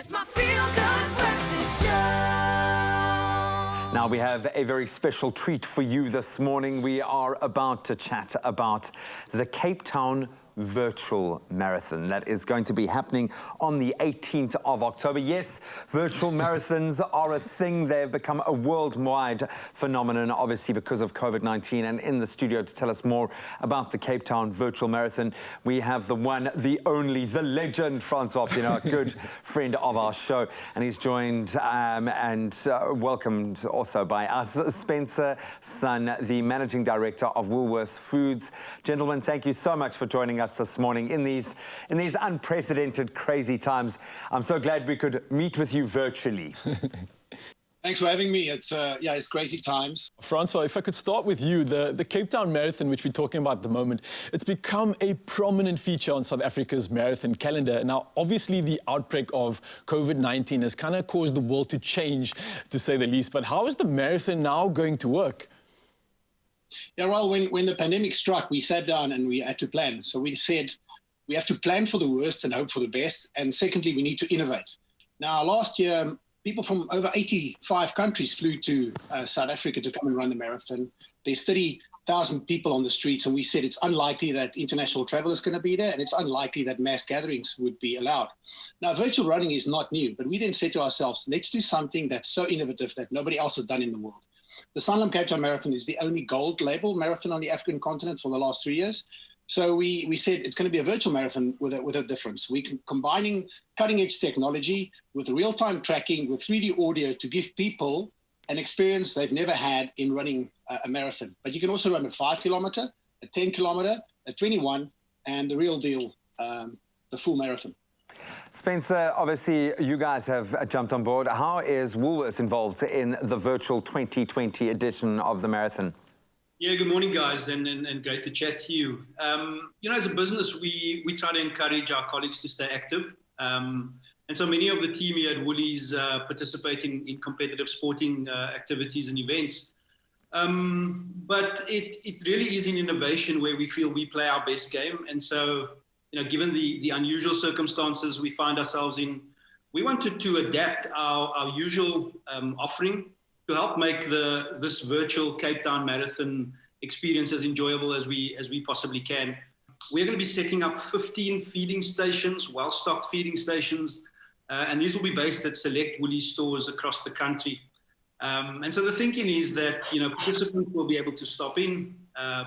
It's my feel-good breakfast show. Now we have a very special treat for you this morning. We are about to chat about the Cape Town Virtual Marathon that is going to be happening on the 18th of October. Yes, virtual marathons are a thing. They've become a worldwide phenomenon, obviously because of COVID-19. And in the studio to tell us more about the Cape Town Virtual Marathon, we have the one, the only, the legend, Francois, Pienaar, good friend of our show. And he's joined and welcomed also by us, Spencer, Sonn, the Managing Director of Woolworths Foods. Gentlemen, thank you so much for joining us this morning in these unprecedented, crazy times. I'm so glad we could meet with you virtually. Thanks for having me. It's crazy times. Francois, if I could start with you, the Cape Town Marathon, which we're talking about at the moment, it's become a prominent feature on South Africa's marathon calendar. Now, obviously, the outbreak of COVID-19 has kind of caused the world to change, to say the least. But how is the marathon now going to work? Yeah, well, when the pandemic struck, we sat down and we had to plan. So we said we have to plan for the worst and hope for the best. And secondly, we need to innovate. Now, last year, people from over 85 countries flew to South Africa to come and run the marathon. There's 30,000 people on the streets, and we said it's unlikely that international travel is going to be there, and it's unlikely that mass gatherings would be allowed. Now, virtual running is not new, but we then said to ourselves, let's do something that's so innovative that nobody else has done in the world. The Sanlam Cape Town Marathon is the only gold label marathon on the African continent for the last 3 years. So we said it's going to be a virtual marathon with a difference. We're combining cutting-edge technology with real-time tracking, with 3D audio to give people an experience they've never had in running a marathon. But you can also run a 5 kilometer, a 10 kilometer, a 21, and the real deal, the full marathon. Spencer, obviously you guys have jumped on board. How is Woolworths involved in the virtual 2020 edition of the marathon? Yeah, good morning, guys, and great to chat to you. You know, as a business, we try to encourage our colleagues to stay active. And so many of the team here at Woolies participating in competitive sporting activities and events. But it really is an innovation where we feel we play our best game. And so, you know, given the unusual circumstances we find ourselves in, we wanted to adapt our usual offering to help make this virtual Cape Town Marathon experience as enjoyable as we possibly can. We're going to be setting up 15 feeding stations, well-stocked feeding stations, and these will be based at select Woolies stores across the country. And so the thinking is that, you know, participants will be able to stop in,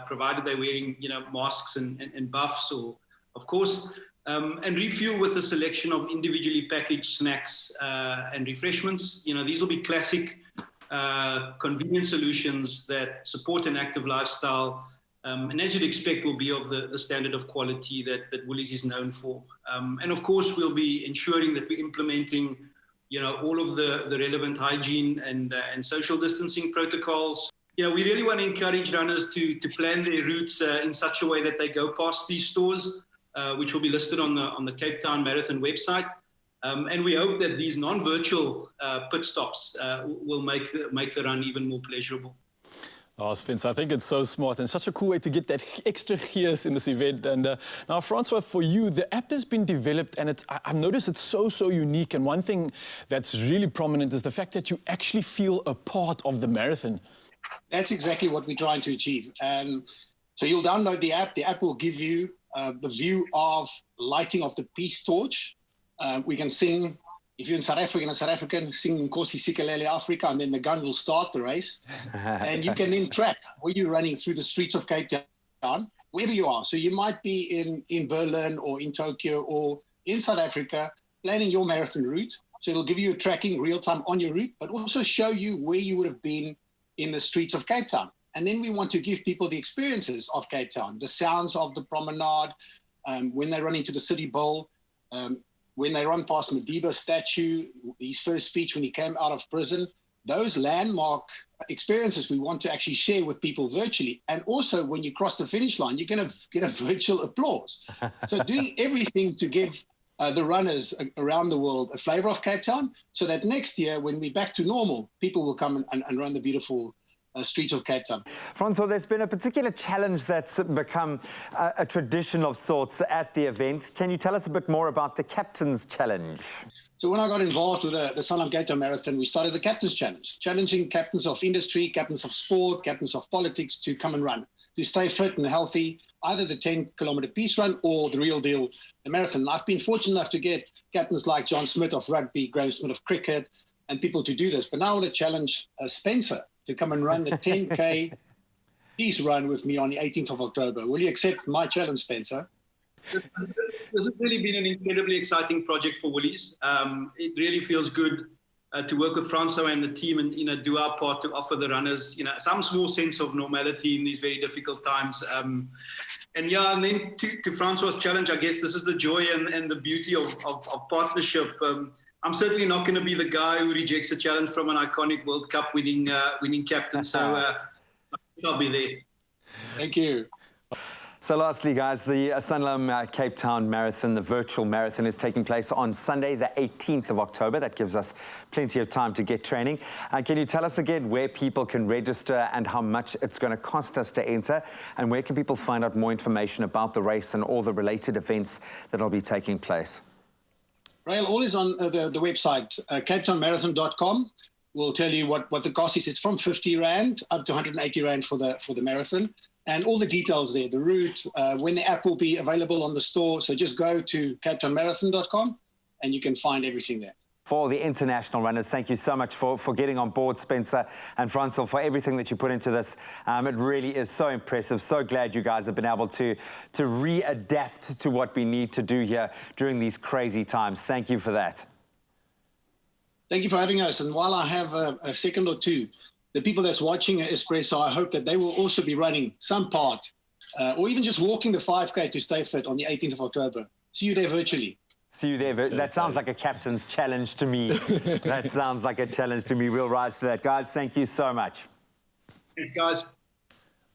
provided they're wearing, you know, masks and buffs, or of course, and refuel with a selection of individually packaged snacks and refreshments. You know, these will be classic convenient solutions that support an active lifestyle, and as you'd expect, will be of the standard of quality that Woolies is known for. And of course, we'll be ensuring that we're implementing, you know, all of the relevant hygiene and social distancing protocols. You know, we really want to encourage runners to plan their routes in such a way that they go past these stores, which will be listed on the Cape Town Marathon website. And we hope that these non-virtual pit stops will make the run even more pleasurable. Oh, Spencer, I think it's so smart and such a cool way to get that extra gears in this event. And now, Francois, for you, the app has been developed and I've noticed it's so unique. And one thing that's really prominent is the fact that you actually feel a part of the marathon. That's exactly what we're trying to achieve. So you'll download the app. The app will give you the view of lighting of the peace torch. We can sing, if you're in South Africa, a South African, sing Nkosi Sikelele Africa, and then the gun will start the race. And you can then track where you're running through the streets of Cape Town, wherever you are. So you might be in Berlin or in Tokyo or in South Africa, planning your marathon route. So it'll give you a tracking real time on your route, but also show you where you would have been in the streets of Cape Town. And then we want to give people the experiences of Cape Town, the sounds of the promenade, when they run into the City Bowl, when they run past Madiba's statue, his first speech when he came out of prison. Those landmark experiences we want to actually share with people virtually. And also when you cross the finish line, you're going to get a virtual applause. So doing everything to give the runners around the world a flavor of Cape Town, so that next year, when we're back to normal, people will come and run the beautiful streets of Cape Town. Francois, there's been a particular challenge that's become a tradition of sorts at the event. Can you tell us a bit more about the Captain's Challenge? So when I got involved with the Sanlam Cape Town Marathon, we started the Captain's Challenge, challenging captains of industry, captains of sport, captains of politics to come and run, to stay fit and healthy, either the 10-kilometer peace run or the real deal, the marathon. And I've been fortunate enough to get captains like John Smith of rugby, Graham Smith of cricket, and people to do this. But now I want to challenge Spencer to come and run the 10K peace run with me on the 18th of October. Will you accept my challenge, Spencer? This has really been an incredibly exciting project for Woolies. It really feels good to work with Francois and the team and do our part to offer the runners some small sense of normality in these very difficult times. And then to Francois' challenge, I guess this is the joy and the beauty of partnership. I'm certainly not going to be the guy who rejects a challenge from an iconic World Cup winning captain. So I'll be there. Thank you. So lastly, guys, the Sanlam Cape Town Marathon, the virtual marathon, is taking place on Sunday, the 18th of October. That gives us plenty of time to get training. Can you tell us again where people can register and how much it's going to cost us to enter? And where can people find out more information about the race and all the related events that will be taking place? Rail, all is on the website, capetownmarathon.com. We'll tell you what the cost is. It's from 50 Rand up to 180 Rand for the marathon. And all the details there, the route, when the app will be available on the store. So just go to capetownmarathon.com and you can find everything there. For the international runners, thank you so much for getting on board, Spencer and Francois, for everything that you put into this. It really is so impressive. So glad you guys have been able to readapt to what we need to do here during these crazy times. Thank you for that. Thank you for having us. And while I have a second or two, the people that's watching Espresso, I hope that they will also be running some part or even just walking the 5K to stay fit on the 18th of October. See you there virtually. See you there. That sounds like a captain's challenge to me. That sounds like a challenge to me. We'll rise to that. Guys, thank you so much. Thanks, guys.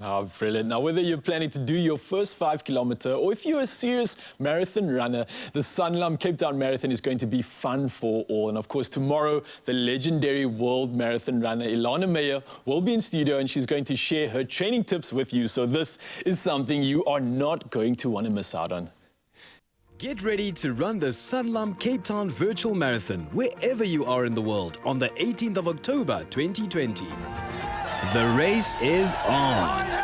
Oh, brilliant. Now, whether you're planning to do your first 5-kilometer or if you're a serious marathon runner, the Sanlam Cape Town Marathon is going to be fun for all. And of course, tomorrow, the legendary world marathon runner, Ilana Meyer, will be in studio and she's going to share her training tips with you. So this is something you are not going to want to miss out on. Get ready to run the Sanlam Cape Town Virtual Marathon wherever you are in the world on the 18th of October 2020. The race is on.